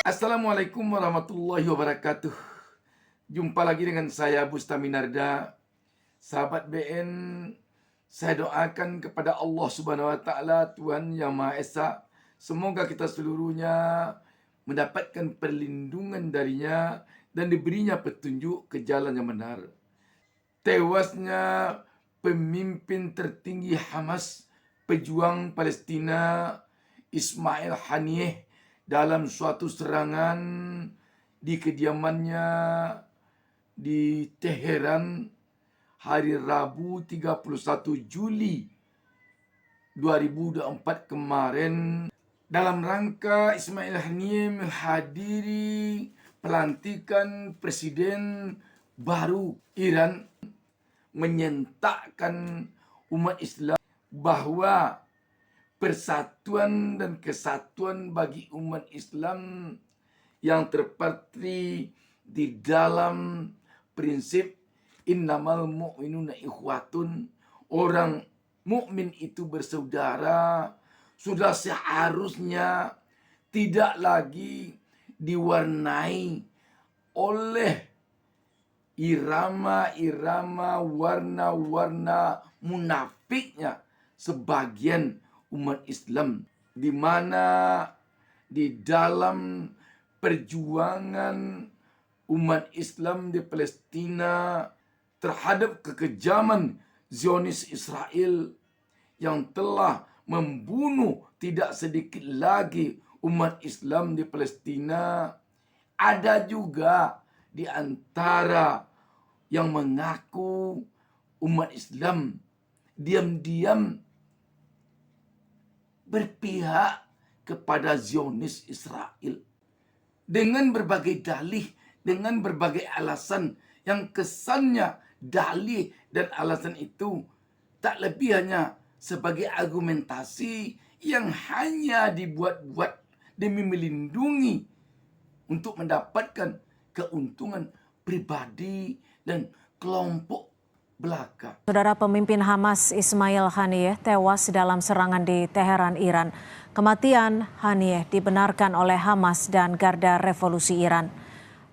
Assalamualaikum warahmatullahi wabarakatuh. Jumpa lagi dengan saya Bustami Narda. Sahabat BN, saya doakan kepada Allah Subhanahu wa taala, Tuhan Yang Maha Esa, semoga kita seluruhnya mendapatkan perlindungan darinya dan diberinya petunjuk ke jalan yang benar. Tewasnya pemimpin tertinggi Hamas, pejuang Palestina Ismail Haniyeh dalam suatu serangan di kediamannya di Teheran hari Rabu 31 Juli 2024 kemarin, dalam rangka Ismail Haniyeh menghadiri pelantikan presiden baru Iran, menyentakkan umat Islam bahwa persatuan dan kesatuan bagi umat Islam yang terpatri di dalam prinsip innamal mu'minuna ikhwatun, orang mukmin itu bersaudara, sudah seharusnya tidak lagi diwarnai oleh irama-irama, warna-warna munafiknya sebagian umat Islam, di mana di dalam perjuangan umat Islam di Palestina terhadap kekejaman Zionis Israel yang telah membunuh tidak sedikit lagi umat Islam di Palestina, ada juga di antara yang mengaku umat Islam diam-diam berpihak kepada Zionis Israel dengan berbagai dalih, dengan berbagai alasan yang kesannya dalih dan alasan itu tak lebih hanya sebagai argumentasi yang hanya dibuat-buat demi melindungi untuk mendapatkan keuntungan pribadi dan kelompok belaka. Saudara, pemimpin Hamas Ismail Haniyeh tewas dalam serangan di Teheran, Iran. Kematian Haniyeh dibenarkan oleh Hamas dan Garda Revolusi Iran.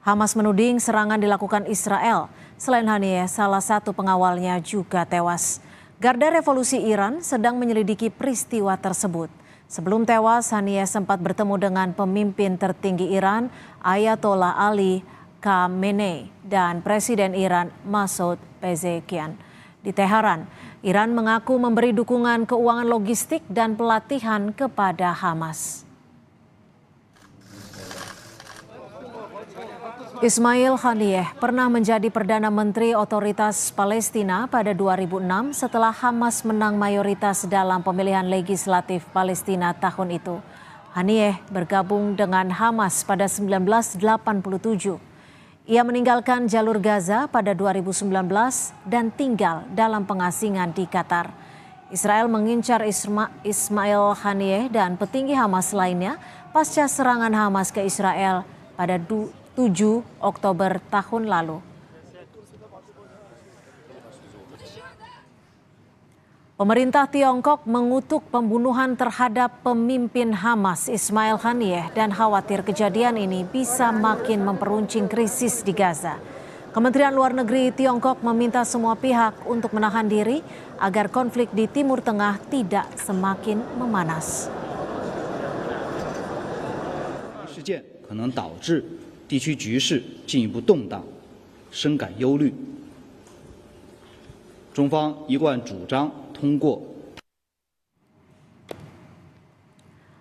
Hamas menuding serangan dilakukan Israel. Selain Haniyeh, salah satu pengawalnya juga tewas. Garda Revolusi Iran sedang menyelidiki peristiwa tersebut. Sebelum tewas, Haniyeh sempat bertemu dengan pemimpin tertinggi Iran, Ayatollah Ali Khamenei, dan Presiden Iran Masoud Pezeshkian. Di Teheran, Iran mengaku memberi dukungan keuangan logistik dan pelatihan kepada Hamas. Ismail Haniyeh pernah menjadi Perdana Menteri Otoritas Palestina pada 2006 setelah Hamas menang mayoritas dalam pemilihan legislatif Palestina tahun itu. Haniyeh bergabung dengan Hamas pada 1987. Ia meninggalkan jalur Gaza pada 2019 dan tinggal dalam pengasingan di Qatar. Israel mengincar Ismail Haniyeh dan petinggi Hamas lainnya pasca serangan Hamas ke Israel pada 7 Oktober tahun lalu. Pemerintah Tiongkok mengutuk pembunuhan terhadap pemimpin Hamas Ismail Haniyeh dan khawatir kejadian ini bisa makin memperuncing krisis di Gaza. Kementerian Luar Negeri Tiongkok meminta semua pihak untuk menahan diri agar konflik di Timur Tengah tidak semakin memanas. 事件可能导致地区局势进一步动荡，深感忧虑。中方一贯主张通过。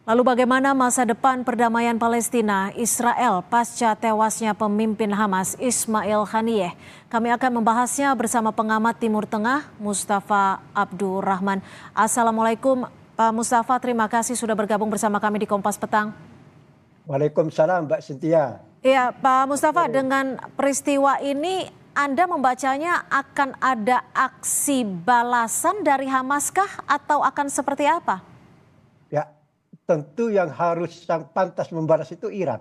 Lalu bagaimana masa depan perdamaian Palestina Israel pasca tewasnya pemimpin Hamas Ismail Haniyeh? Kami akan membahasnya bersama pengamat Timur Tengah Mustafa Abdurrahman. Assalamualaikum Pak Mustafa, terima kasih sudah bergabung bersama kami di Kompas Petang. Waalaikumsalam Mbak Cynthia. Iya Pak Mustafa, dengan peristiwa ini Anda membacanya akan ada aksi balasan dari Hamaskah atau akan seperti apa? Ya, tentu yang pantas membalas itu Iran.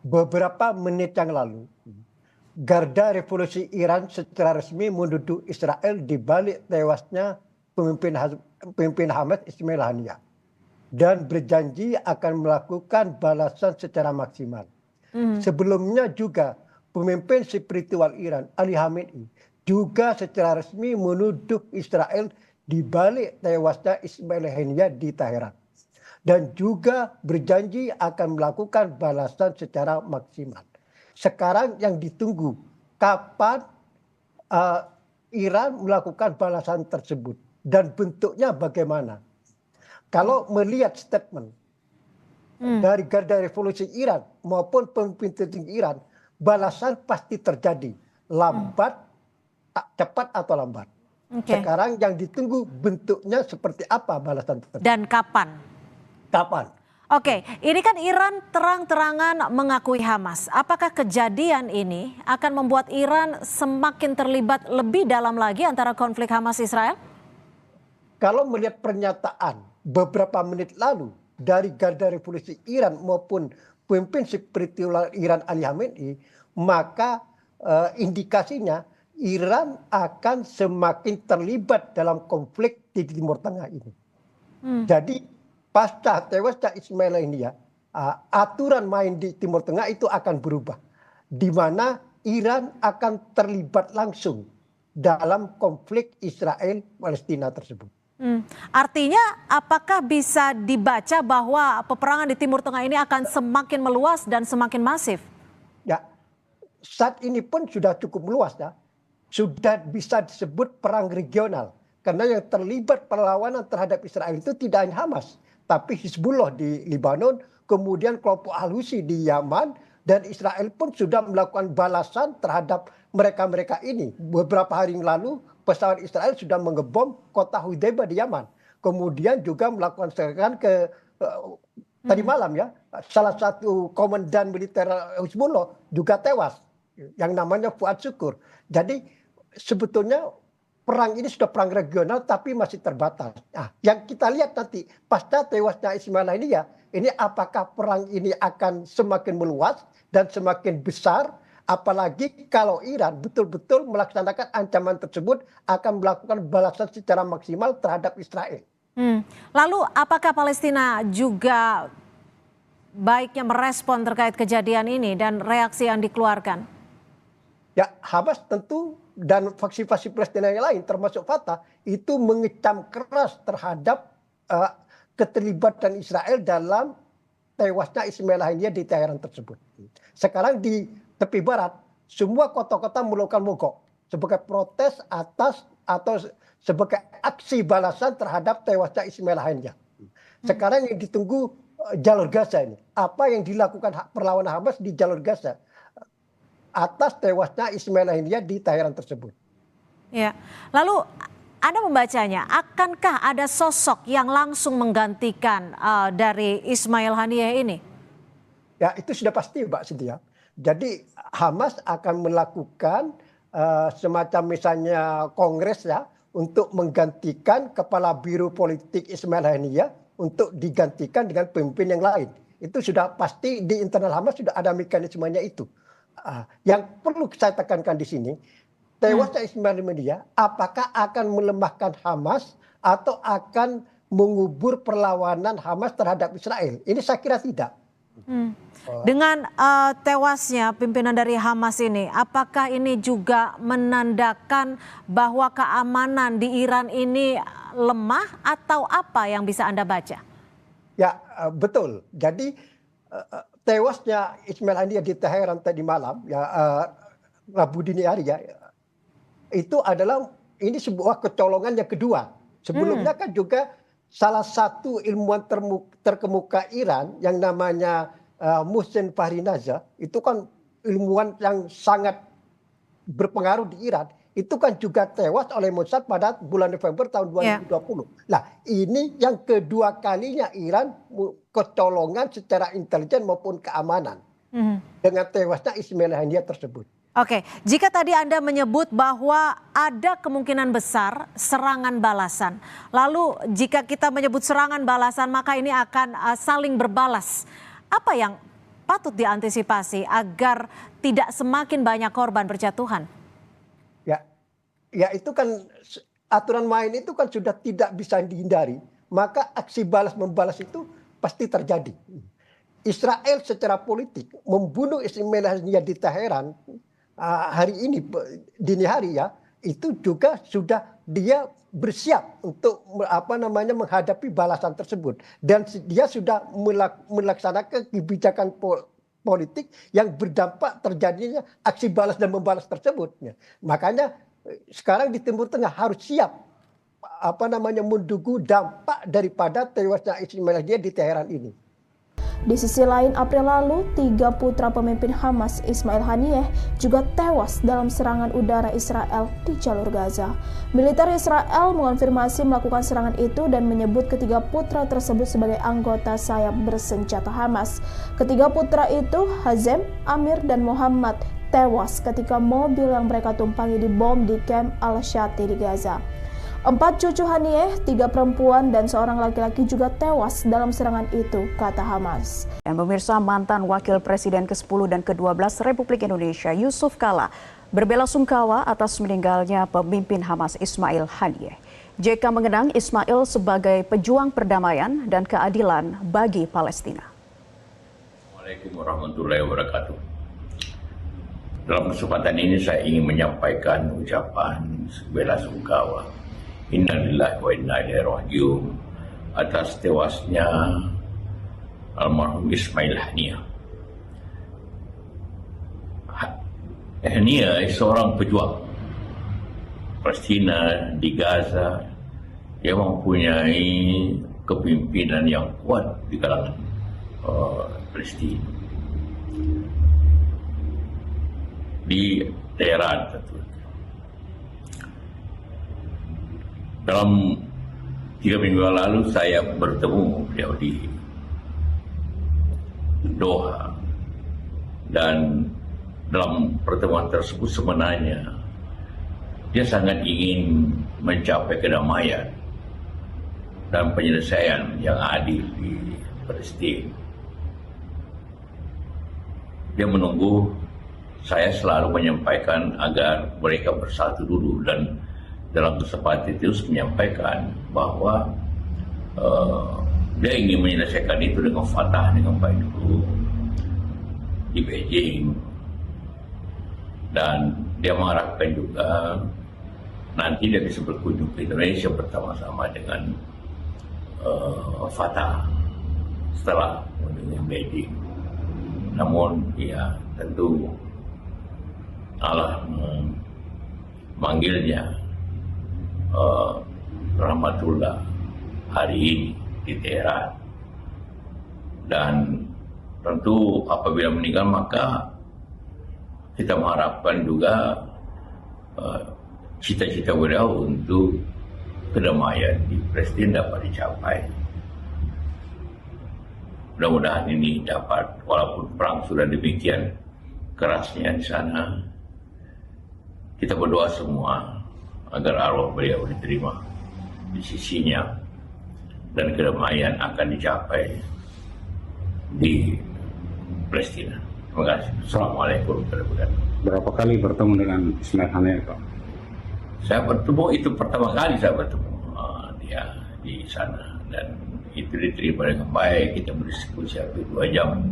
Beberapa menit yang lalu, Garda Revolusi Iran secara resmi menuduh Israel di balik tewasnya pemimpin Hamas Ismail Haniyeh. dan berjanji akan melakukan balasan secara maksimal. Sebelumnya juga pemimpin spiritual Iran Ali Khamenei juga secara resmi menuduh Israel di balik tewasnya Ismail Haniyeh di Teheran. Dan juga berjanji akan melakukan balasan secara maksimal. Sekarang yang ditunggu kapan Iran melakukan balasan tersebut dan bentuknya bagaimana. Kalau melihat statement dari Garda Revolusi Iran maupun pemimpin tertinggi Iran, balasan pasti terjadi, lambat, tak cepat atau lambat. Sekarang yang ditunggu bentuknya seperti apa balasan tersebut. Dan kapan? Kapan? Oke, ini kan Iran terang-terangan mengakui Hamas. Apakah kejadian ini akan membuat Iran semakin terlibat lebih dalam lagi antara konflik Hamas-Israel? Kalau melihat pernyataan beberapa menit lalu dari Garda Revolusi Iran maupun pemimpin spiritual Iran Ali Khamenei, maka indikasinya Iran akan semakin terlibat dalam konflik di Timur Tengah ini. Jadi pasca tewasnya Ismail Haniyeh, aturan main di Timur Tengah itu akan berubah, di mana Iran akan terlibat langsung dalam konflik Israel-Palestina tersebut. Artinya apakah bisa dibaca bahwa peperangan di Timur Tengah ini akan semakin meluas dan semakin masif? Ya, saat ini pun sudah cukup meluas ya. Sudah bisa disebut perang regional. Karena yang terlibat perlawanan terhadap Israel itu tidak hanya Hamas, tapi Hizbullah di Lebanon, kemudian kelompok Al-Houthi di Yaman, dan Israel pun sudah melakukan balasan terhadap mereka-mereka ini. Beberapa hari yang lalu pesawat Israel sudah mengebom kota Hudaybah di Yaman. Kemudian juga melakukan serangan ke tadi malam ya, salah satu komandan militer Hizbullah juga tewas, yang namanya Fuad Syukur. Jadi sebetulnya perang ini sudah perang regional tapi masih terbatas. Nah, yang kita lihat nanti pasca tewasnya Ismail Haniyeh, ini apakah perang ini akan semakin meluas dan semakin besar, apalagi kalau Iran betul-betul melaksanakan ancaman tersebut akan melakukan balasan secara maksimal terhadap Israel. Lalu apakah Palestina juga baiknya merespon terkait kejadian ini dan reaksi yang dikeluarkan? Ya, Hamas tentu dan faksi-faksi Palestina yang lain termasuk Fatah itu mengecam keras terhadap keterlibatan Israel dalam tewasnya Ismail Haniyeh di Teheran tersebut. Sekarang di tepi barat semua kota-kota melakukan mogok sebagai protes atas atau sebagai aksi balasan terhadap tewasnya Ismail Haniyeh. Sekarang yang ditunggu jalur Gaza ini. Apa yang dilakukan perlawanan Hamas di jalur Gaza atas tewasnya Ismail Haniyeh di Teheran tersebut. Ya, lalu Anda membacanya, akankah ada sosok yang langsung menggantikan dari Ismail Haniyeh ini? Ya, itu sudah pasti, Mbak Cynthia. Jadi Hamas akan melakukan semacam misalnya kongres ya untuk menggantikan kepala biro politik Ismail Haniyeh untuk digantikan dengan pemimpin yang lain. Itu sudah pasti di internal Hamas sudah ada mekanismenya itu. Yang perlu saya tekankan di sini, tewasnya Ismail Haniyeh apakah akan melemahkan Hamas atau akan mengubur perlawanan Hamas terhadap Israel? Ini saya kira tidak. Dengan tewasnya pimpinan dari Hamas ini, apakah ini juga menandakan bahwa keamanan di Iran ini lemah atau apa yang bisa Anda baca? Ya, betul. Jadi tewasnya Ismail Haniyeh di Teheran tadi malam, ya Rabu dini hari ya, itu adalah ini sebuah kecolongan yang kedua. Sebelumnya kan juga salah satu ilmuwan terkemuka Iran yang namanya Mohsen Fakhrinazad, itu kan ilmuwan yang sangat berpengaruh di Iran, itu kan juga tewas oleh Mossad pada bulan November tahun 2020. Nah, ini yang kedua kalinya Iran kecolongan secara intelijen maupun keamanan dengan tewasnya Ismail Haniyeh tersebut. Oke, jika tadi Anda menyebut bahwa ada kemungkinan besar serangan balasan, lalu jika kita menyebut serangan balasan maka ini akan saling berbalas. Apa yang patut diantisipasi agar tidak semakin banyak korban berjatuhan? Ya itu kan aturan main itu kan sudah tidak bisa dihindari. Maka aksi balas membalas itu pasti terjadi. Israel secara politik membunuh Ismail Haniyeh di Teheran hari ini dini hari ya, itu juga sudah dia bersiap untuk menghadapi balasan tersebut, dan dia sudah melaksanakan kebijakan politik yang berdampak terjadinya aksi balas dan membalas tersebut. Makanya sekarang di Timur Tengah harus siap mendugu dampak daripada tewasnya Ismail Haniyeh di Teheran ini. Di sisi lain, April lalu, 3 putra pemimpin Hamas, Ismail Haniyeh, juga tewas dalam serangan udara Israel di jalur Gaza. Militer Israel mengonfirmasi melakukan serangan itu dan menyebut ketiga putra tersebut sebagai anggota sayap bersenjata Hamas. Ketiga putra itu, Hazem, Amir, dan Muhammad, tewas ketika mobil yang mereka tumpangi dibom di Camp Al-Shati di Gaza. 4 cucu Haniyeh, 3 perempuan, dan seorang laki-laki juga tewas dalam serangan itu, kata Hamas. Dan pemirsa, mantan Wakil Presiden ke-10 dan ke-12 Republik Indonesia Yusuf Kala berbela-sungkawa atas meninggalnya pemimpin Hamas Ismail Haniyeh. JK mengenang Ismail sebagai pejuang perdamaian dan keadilan bagi Palestina. Assalamualaikum warahmatullahi wabarakatuh. Dalam kesempatan ini saya ingin menyampaikan ucapan bela-sungkawa Innalillahi wa inna ilaihi raji'un atas tewasnya almarhum Ismail Haniyeh. Haniyeh seorang pejuang Palestina di Gaza. Dia mempunyai kepimpinan yang kuat di kalangan Palestina. Di Teheran tentu. Dalam 3 minggu lalu saya bertemu beliau di Doha, dan dalam pertemuan tersebut sebenarnya dia sangat ingin mencapai kedamaian dan penyelesaian yang adil di Palestina. Dia menunggu saya selalu menyampaikan agar mereka bersatu dulu, dan dalam kesempatan itu menyampaikan bahwa dia ingin menyelesaikan itu dengan Fatah, dengan baik dulu di Beijing, dan dia mengharapkan juga nanti dia bisa berkunjung ke Indonesia bersama-sama dengan Fatah setelah mengunjungi Beijing. Namun ya tentu Allah memanggilnya rahmatullah hari ini di Teheran, dan tentu apabila meninggal maka kita mengharapkan juga cita-cita beliau untuk kedamaian di Palestina dapat dicapai. Mudah-mudahan ini dapat, walaupun perang sudah demikian kerasnya di sana, kita berdoa semua agar arwah beliau diterima di sisinya dan kedamaian akan dicapai di Palestina. Terima kasih. Assalamualaikum warahmatullahi wabarakatuh. Berapa kali bertemu dengan Ismail Haniyeh, Pak? Saya bertemu, itu pertama kali saya bertemu dia di sana, dan itu diterima dengan baik. Kita berdiskusi hampir 2 jam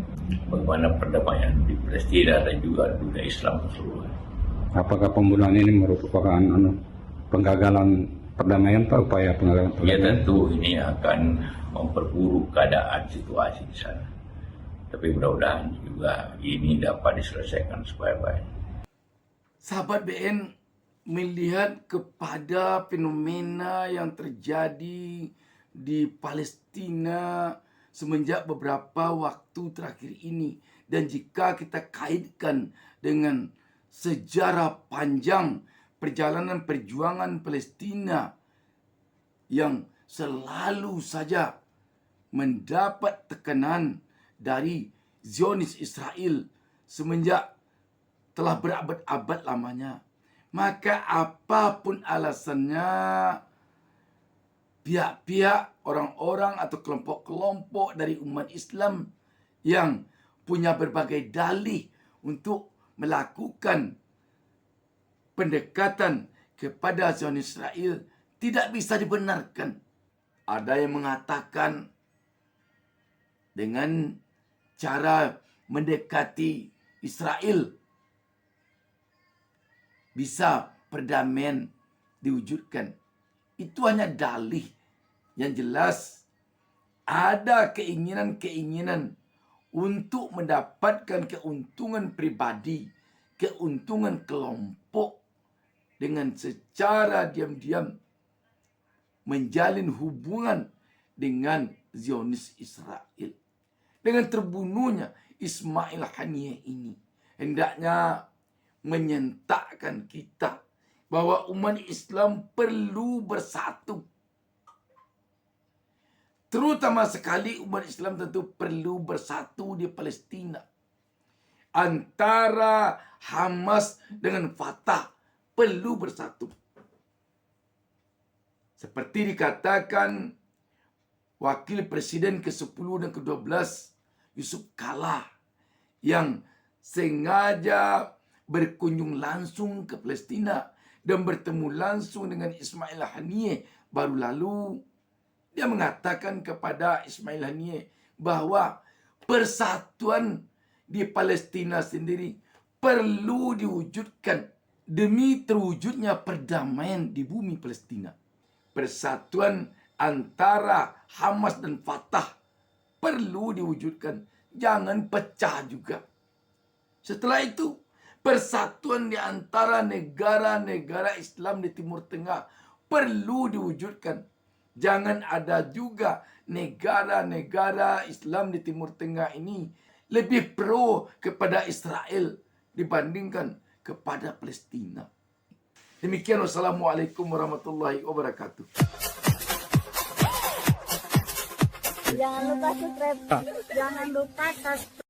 bagaimana perdamaian di Palestina dan juga dunia Islam keseluruhan. Apakah pembunuhan ini merupakan penggagalan perdamaian, Pak? Upaya penggagalan perdamaian? Ya tentu ini akan memperburuk keadaan situasi di sana. Tapi mudah-mudahan juga ini dapat diselesaikan sebaik-baik. Sahabat BN melihat kepada fenomena yang terjadi di Palestina semenjak beberapa waktu terakhir ini. Dan jika kita kaitkan dengan sejarah panjang perjalanan perjuangan Palestina yang selalu saja mendapat tekanan dari Zionis Israel semenjak telah berabad-abad lamanya, maka apapun alasannya, pihak-pihak, orang-orang atau kelompok-kelompok dari umat Islam yang punya berbagai dalih untuk melakukan pendekatan kepada Zionis Israel tidak bisa dibenarkan. Ada yang mengatakan dengan cara mendekati Israel bisa perdamaian diwujudkan. Itu hanya dalih. Yang jelas ada keinginan-keinginan untuk mendapatkan keuntungan pribadi, keuntungan kelompok dengan secara diam-diam menjalin hubungan dengan Zionis Israel. Dengan terbunuhnya Ismail Haniyeh ini hendaknya menyentakkan kita bahwa umat Islam perlu bersatu. Terutama sekali umat Islam tentu perlu bersatu di Palestina. Antara Hamas dengan Fatah perlu bersatu. Seperti dikatakan Wakil Presiden ke-10 dan ke-12 Yusuf Kala yang sengaja berkunjung langsung ke Palestina dan bertemu langsung dengan Ismail Haniyeh baru lalu. Dia mengatakan kepada Ismail Haniyeh bahwa persatuan di Palestina sendiri perlu diwujudkan demi terwujudnya perdamaian di bumi Palestina. Persatuan antara Hamas dan Fatah perlu diwujudkan, jangan pecah juga. Setelah itu, persatuan di antara negara-negara Islam di Timur Tengah perlu diwujudkan. Jangan ada juga negara-negara Islam di Timur Tengah ini lebih pro kepada Israel dibandingkan kepada Palestina. Demikian, wassalamualaikum warahmatullahi wabarakatuh. Jangan lupa subscribe, jangan lupa subscribe.